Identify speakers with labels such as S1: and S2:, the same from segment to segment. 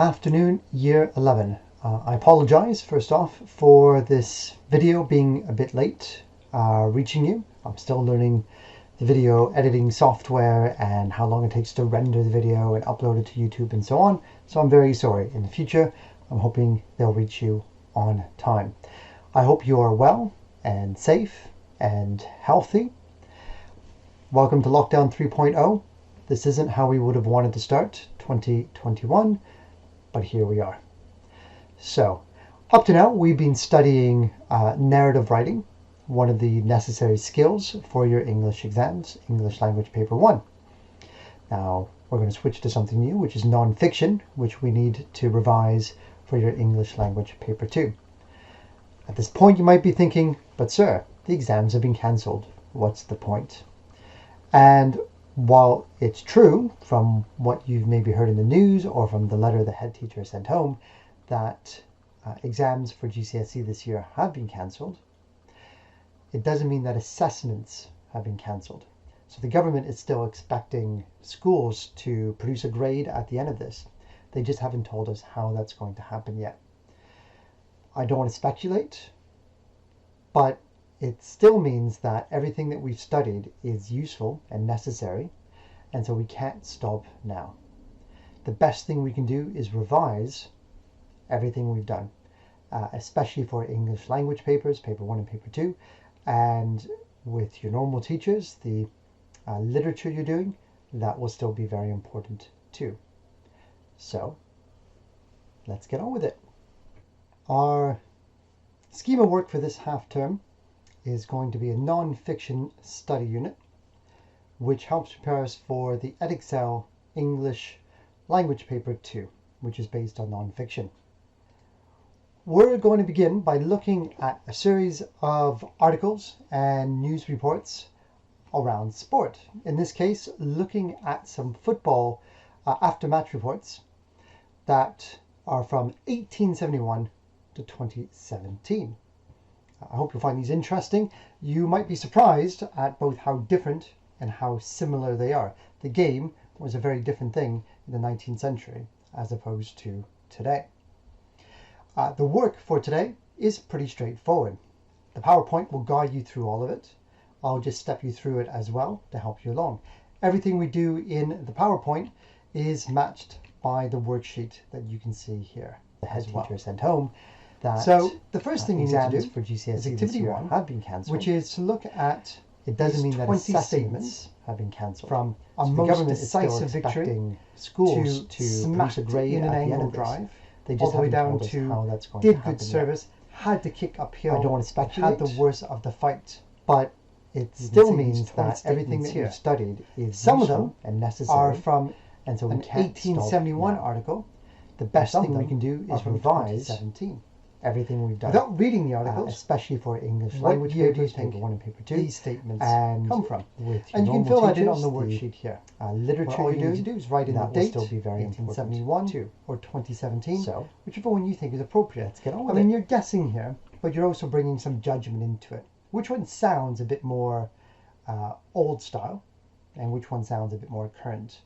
S1: Afternoon, year 11. I apologize first off for this video being a bit late reaching you. I'm still learning the video editing software and how long it takes to render the video and upload it to YouTube and so on. So I'm very sorry. In the future, I'm hoping they'll reach you on time. I hope you are well and safe and healthy. Welcome to Lockdown 3.0. This isn't how we would have wanted to start 2021. But here we are. So, up to now, we've been studying narrative writing, one of the necessary skills for your English exams, English Language Paper 1. Now, we're going to switch to something new, which is non-fiction, which we need to revise for your English Language Paper 2. At this point, you might be thinking, but sir, the exams have been cancelled. What's the point? And while it's true from what you've maybe heard in the news or from the letter the head teacher sent home that exams for GCSE this year have been cancelled, it doesn't mean that assessments have been cancelled. So the government is still expecting schools to produce a grade at the end of this. They just haven't told us how that's going to happen yet. I don't want to speculate, but it still means that everything that we've studied is useful and necessary, and so we can't stop now. The best thing we can do is revise everything we've done, especially for English language papers, paper 1 and paper 2, and with your normal teachers, the literature you're doing, that will still be very important too. So, let's get on with it. Our scheme of work for this half term is going to be a non-fiction study unit, which helps prepare us for the Edexcel English Language Paper 2, which is based on non-fiction. We're going to begin by looking at a series of articles and news reports around sport. In this case, looking at some football after-match reports that are from 1871 to 2017. I hope you'll find these interesting. You might be surprised at both how different and how similar they are. The game was a very different thing in the 19th century as opposed to today. The work for today is pretty straightforward. The PowerPoint will guide you through all of it. I'll just step you through it as well to help you along. Everything we do in the PowerPoint is matched by the worksheet that you can see here. The head teacher sent home. So the first thing you need to do for GCSE is activity 1 have been cancelled, which is to look at, it doesn't mean that 20 statements have been cancelled from a most decisive victory schools to smash a grade in an angle drive. They just all the way down to how that's going did good service, had to kick uphill. I don't want to speculate. Had the worst of the fight, but it still means that everything that you've studied is some of them and necessary are from and so an 1871 article. The best thing we can do is revise 2017. Everything we've done. Without reading the articles, especially for English language papers, paper 1 and paper 2, these statements come from. And you can fill that in on the worksheet here. Literature all you need to do is write in the date, will still be very 1871 or 2017, so whichever one you think is appropriate. Let's get on with it. I mean, you're guessing here, but you're also bringing some judgment into it. Which one sounds a bit more old style, and which one sounds a bit more current?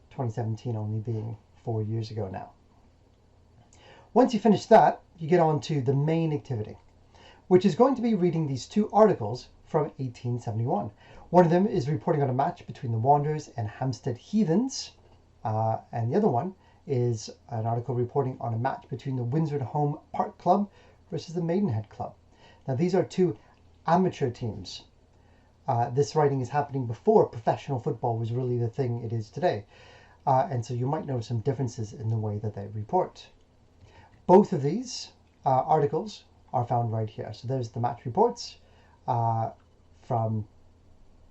S1: 2017 only being 4 years ago now. Once you finish that, you get on to the main activity, which is going to be reading these two articles from 1871. One of them is reporting on a match between the Wanderers and Hampstead Heathens, and the other one is an article reporting on a match between the Windsor Home Park Club versus the Maidenhead Club. Now, these are two amateur teams. This writing is happening before professional football was really the thing it is today, and so you might notice some differences in the way that they report. Both of these articles are found right here. So there's the match reports from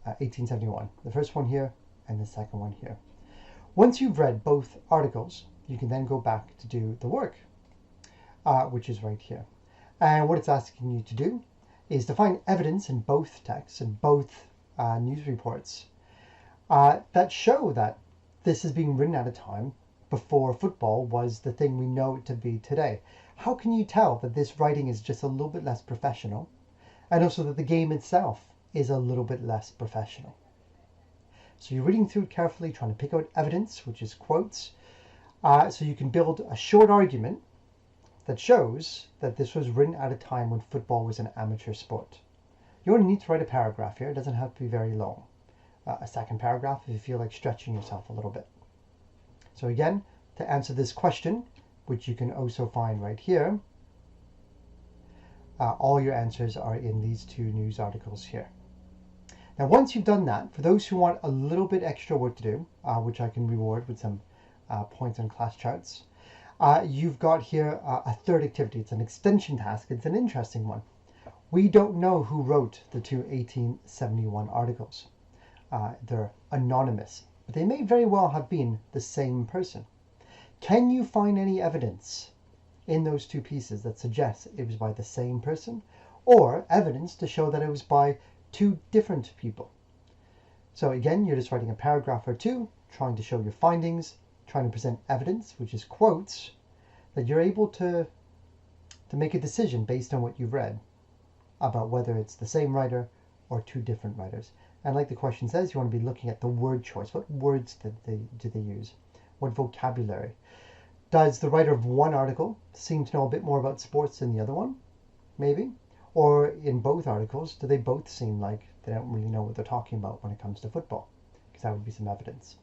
S1: 1871. The first one here and the second one here. Once you've read both articles, you can then go back to do the work, which is right here. And what it's asking you to do is to find evidence in both texts and both news reports that show that this is being written at a time before football was the thing we know it to be today. How can you tell that this writing is just a little bit less professional, and also that the game itself is a little bit less professional? So you're reading through it carefully, trying to pick out evidence, which is quotes, So you can build a short argument that shows that this was written at a time when football was an amateur sport. You only need to write a paragraph here. It doesn't have to be very long. A second paragraph if you feel like stretching yourself a little bit. So again, to answer this question, which you can also find right here, all your answers are in these two news articles here. Now, once you've done that, for those who want a little bit extra work to do, which I can reward with some points on class charts, you've got here a third activity. It's an extension task. It's an interesting one. We don't know who wrote the two 1871 articles. They're anonymous, but they may very well have been the same person. Can you find any evidence in those two pieces that suggests it was by the same person, or evidence to show that it was by two different people? So again, you're just writing a paragraph or two, trying to show your findings, trying to present evidence, which is quotes, that you're able to make a decision based on what you've read about whether it's the same writer or two different writers. And like the question says, you want to be looking at the word choice. What words do they use? What vocabulary? Does the writer of one article seem to know a bit more about sports than the other one? Maybe. Or in both articles, do they both seem like they don't really know what they're talking about when it comes to football? Because that would be some evidence.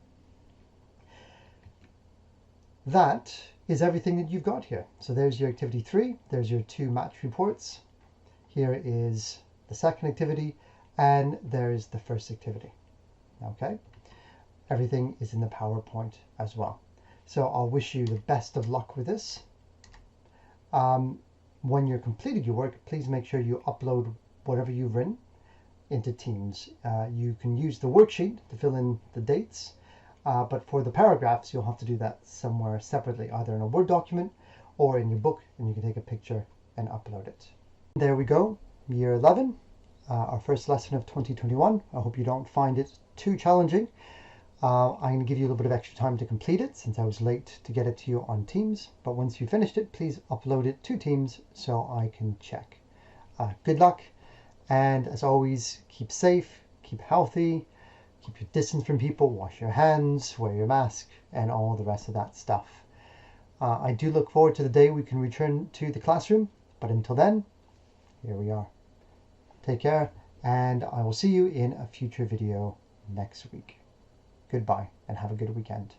S1: That is everything that you've got here. So there's your activity 3. There's your 2 match reports. Here is the second activity, and there's the first activity. Okay? Everything is in the PowerPoint as well. So I'll wish you the best of luck with this. When you're completed your work, please make sure you upload whatever you've written into Teams. You can use the worksheet to fill in the dates, but for the paragraphs, you'll have to do that somewhere separately, either in a Word document or in your book, and you can take a picture and upload it. There we go, year 11, our first lesson of 2021. I hope you don't find it too challenging. I'm going to give you a little bit of extra time to complete it since I was late to get it to you on Teams. But once you finished it, please upload it to Teams so I can check. Good luck. And as always, keep safe, keep healthy, keep your distance from people, wash your hands, wear your mask, and all the rest of that stuff. I do look forward to the day we can return to the classroom. But until then, here we are. Take care, and I will see you in a future video next week. Goodbye, and have a good weekend.